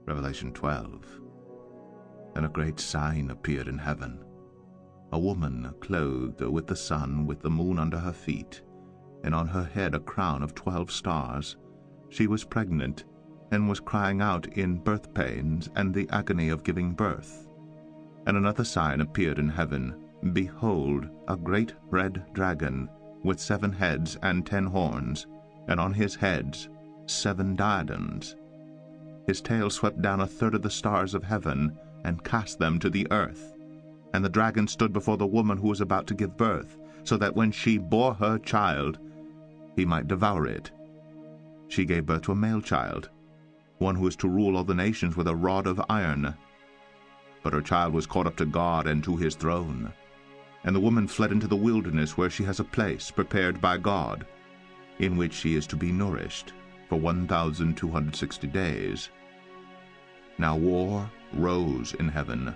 Revelation 12. And a great sign appeared in heaven, a woman clothed with the sun, with the moon under her feet, and on her head a crown of 12 stars. She was pregnant, and was crying out in birth pains and the agony of giving birth. And another sign appeared in heaven. Behold, a great red dragon, with 7 heads and 10 horns, and on his heads 7 diadems. His tail swept down 1/3 of the stars of heaven, and cast them to the earth. And the dragon stood before the woman who was about to give birth, so that when she bore her child, he might devour it. She gave birth to a male child, one who is to rule all the nations with a rod of iron. But her child was caught up to God and to his throne. And the woman fled into the wilderness, where she has a place prepared by God, in which she is to be nourished for 1,260 days. Now war rose in heaven,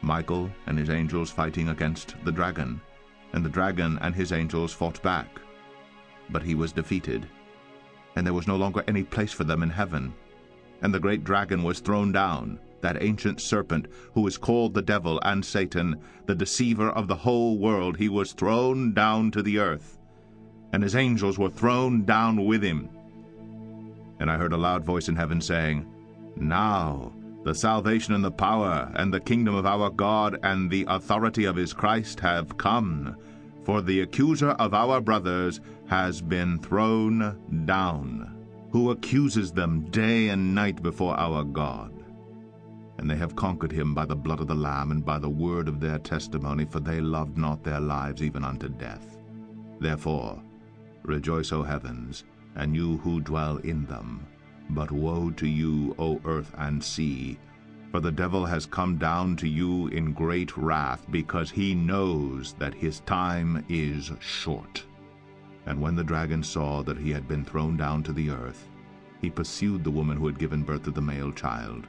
Michael and his angels fighting against the dragon, and the dragon and his angels fought back. But he was defeated, and there was no longer any place for them in heaven. And the great dragon was thrown down, that ancient serpent, who is called the devil and Satan, the deceiver of the whole world. He was thrown down to the earth, and his angels were thrown down with him. And I heard a loud voice in heaven saying, Now the salvation and the power and the kingdom of our God and the authority of his Christ have come, for the accuser of our brothers has been thrown down, who accuses them day and night before our God. And they have conquered him by the blood of the Lamb and by the word of their testimony, for they loved not their lives even unto death. Therefore rejoice, O heavens, and you who dwell in them. But woe to you, O earth and sea, for the devil has come down to you in great wrath, because he knows that his time is short. And when the dragon saw that he had been thrown down to the earth, he pursued the woman who had given birth to the male child.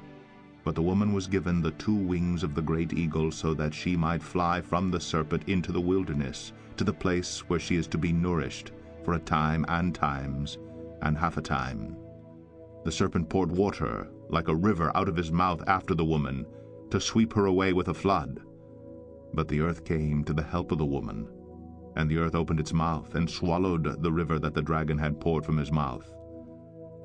But the woman was given the 2 wings of the great eagle, so that she might fly from the serpent into the wilderness, to the place where she is to be nourished for a time and times and half a time. The serpent poured water like a river out of his mouth after the woman, to sweep her away with a flood. But the earth came to the help of the woman, and the earth opened its mouth and swallowed the river that the dragon had poured from his mouth.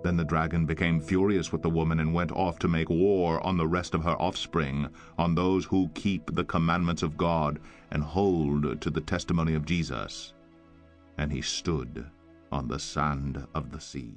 Then the dragon became furious with the woman, and went off to make war on the rest of her offspring, on those who keep the commandments of God and hold to the testimony of Jesus. And he stood on the sand of the sea.